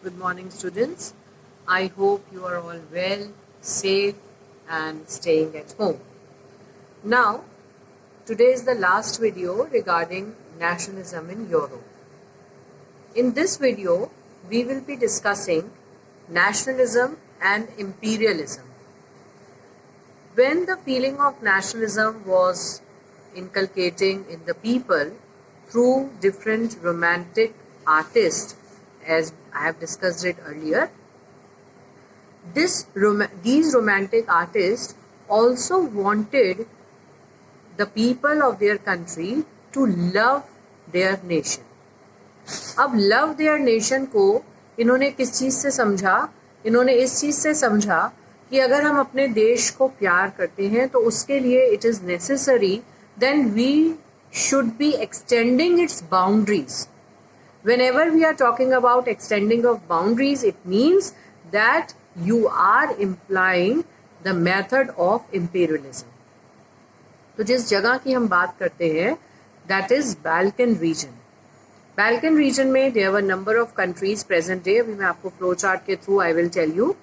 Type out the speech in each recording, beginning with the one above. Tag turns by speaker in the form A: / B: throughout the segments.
A: Good morning, students. I hope you are all well, safe, and staying at home. Now, today is the last video regarding nationalism in Europe. In this video, we will be discussing nationalism and imperialism. When the feeling of nationalism was inculcating in the people through different romantic artists, as I have discussed it earlier, these romantic artists also wanted the people of their country to love their nation. अब love their nation को इन्होंने किस चीज़ से समझा? इन्होंने इस चीज़ से समझा कि अगर हम अपने देश को प्यार करते हैं तो उसके लिए it is necessary then we should be extending its boundaries. Whenever we are talking about extending of boundaries, it means that you are implying the method of imperialism. तो जिस जगह की हम बात करते हैं, that is Balkan region. Balkan region में there were number of countries present day. अभी मैं आपको flow chart के through I will tell you.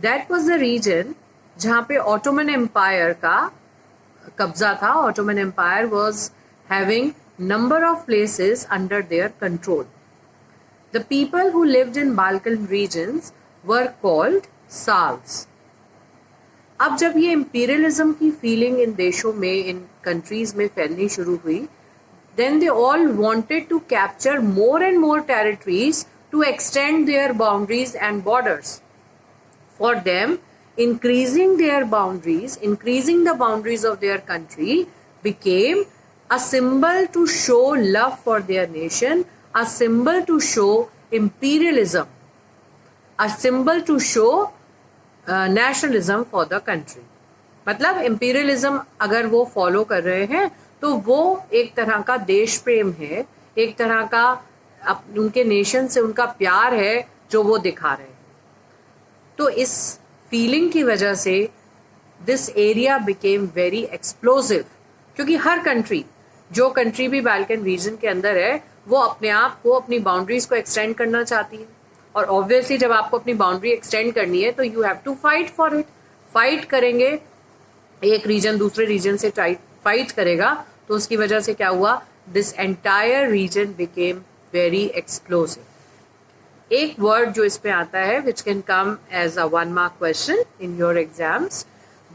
A: That was the region जहाँ पे Ottoman Empire का कब्जा था. Ottoman Empire was having number of places under their control. The people who lived in Balkan regions were called Slavs. अब जब ये imperialism की feeling इन देशों में, इन countries में फैलनी शुरू हुई, then they all wanted to capture more and more territories to extend their boundaries and borders. For them, increasing their boundaries, increasing the boundaries of their country became a symbol to show love for their nation, a symbol to show imperialism, a symbol to show nationalism for the country. मतलब imperialism अगर वो follow कर रहे हैं तो वो एक तरह का देश प्रेम है, एक तरह का उनके नेशन से उनका प्यार है जो वो दिखा रहे हैं. तो इस फीलिंग की वजह से this area became very explosive, क्योंकि हर कंट्री, जो कंट्री भी बाल्कन रीजन के अंदर है, वो अपने आप को, अपनी बाउंड्रीज को एक्सटेंड करना चाहती है. और ऑब्वियसली जब आपको अपनी बाउंड्री एक्सटेंड करनी है तो you have to fight for it. Fight करेंगे, एक रीजन दूसरे रीजन से फाइट करेगा, तो उसकी वजह से क्या हुआ? This entire region became very explosive. एक वर्ड जो इसमें आता है which can come as a 1 mark question in your exams.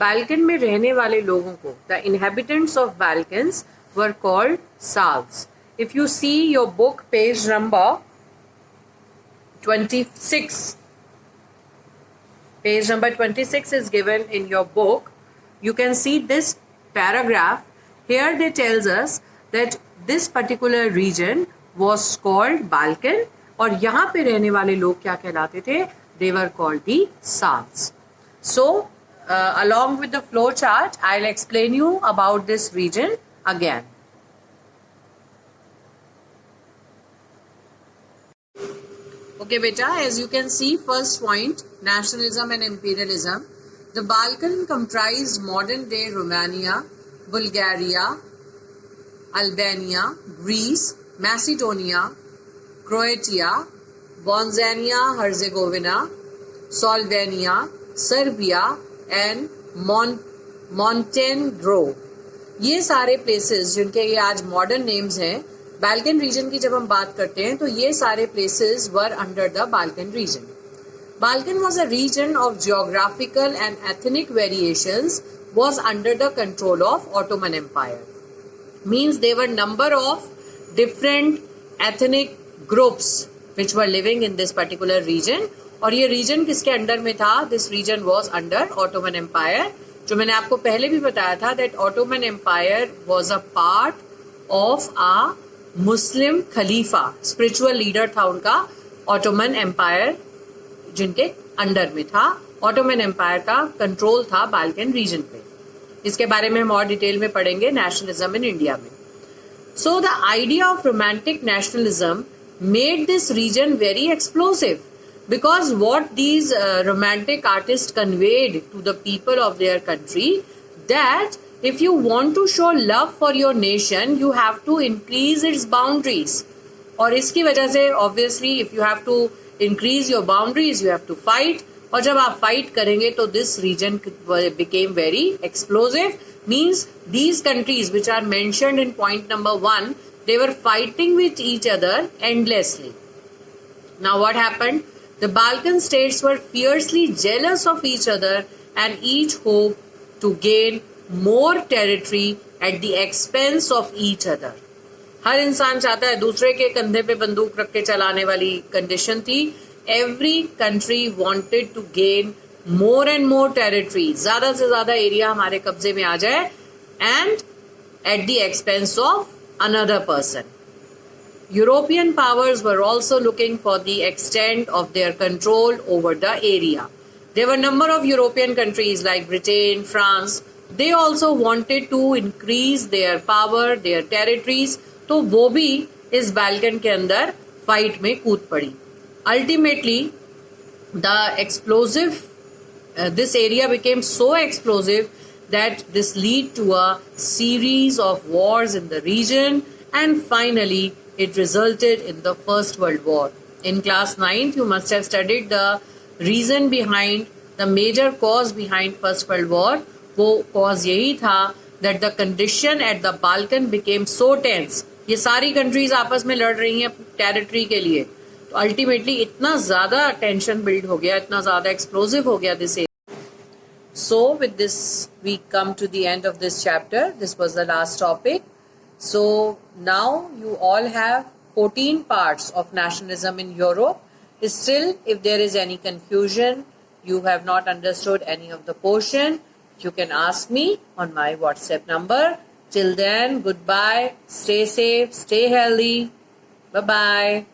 A: Balkan में रहने वाले लोगों को, the inhabitants of Balkans were called Slavs. If you see your book page number 26, page number 26 is given in your book. You can see this paragraph. Here they tells us that this particular region was called Balkan, और यहाँ पे रहने वाले लोग क्या कहलाते थे? They were called the Slavs. So, along with the flow chart, I'll explain you about this region again. Okay beta, as you can see, first point, nationalism and imperialism. The Balkan comprised modern day Romania, Bulgaria, Albania, Greece, Macedonia, Croatia, Bosnia Herzegovina, Slovenia, Serbia and Montenegro. ये सारे places जिनके ये आज modern names हैं, Balkan reason की जब हम बात करते हैं तो ये सारे places were under the Balkan reason. Balkan was a region of geographical and ethnic variations, was under the control of Ottoman Empire. Means there were number of different ethnic groups which were living in this particular region. और ये region किसके under में था? This region was under Ottoman Empire. जो मैंने आपको पहले भी बताया था that Ottoman Empire was a part of a Muslim Khalifa, spiritual leader था उनका. Ottoman Empire जिनके अंडर में था, Ottoman Empire का कंट्रोल था बाल्कन रीजन पे. इसके बारे में हम और डिटेल में पढ़ेंगे नेशनलिज्म इन इंडिया में. So the idea of romantic nationalism made this region very explosive. Because what these romantic artists conveyed to the people of their country, that if you want to show love for your nation, you have to increase its boundaries. और इसकी वजह से obviously if you have to increase your boundaries you have to fight, और जब आप fight करेंगे तो this region became very explosive. Means these countries which are mentioned in point number 1, they were fighting with each other endlessly. Now what happened? The Balkan states were fiercely jealous of each other and each hoped to gain more territory at the expense of each other. हर इंसान चाहता है, दूसरे के कंधे पे बंदूक रख के चलाने वाली कंडीशन थी. Every country wanted to gain more and more territory. ज्यादा से ज्यादा एरिया हमारे कब्जे में आ जाए, and at the expense of another person. European powers were also looking for the extent of their control over the area. There were a number of European countries like Britain, France. They also wanted to increase their power, their territories. तो वो भी इस Balkan के अंदर fight में कूद पड़ी. Ultimately, the explosive, this area became so explosive that this lead to a series of wars in the region, and finally it resulted in the First World War. In class 9th you must have studied the reason behind, the major cause behind First World War. वो cause यही था that the condition at the Balkan became so tense. ये सारी countries आपस में लड़ रही हैं टेरिटरी के लिए, तो अल्टीमेटली इतना ज्यादा टेंशन बिल्ड हो गया, इतना ज्यादा एक्सप्लोसिव हो गया this. So with this we come to the end of this chapter. This was the last topic. So now you all have 14 parts of nationalism in Europe. Still, if there is any confusion, you have not understood any of the portion, you can ask me on my WhatsApp number. Till then, goodbye, stay safe, stay healthy, bye bye.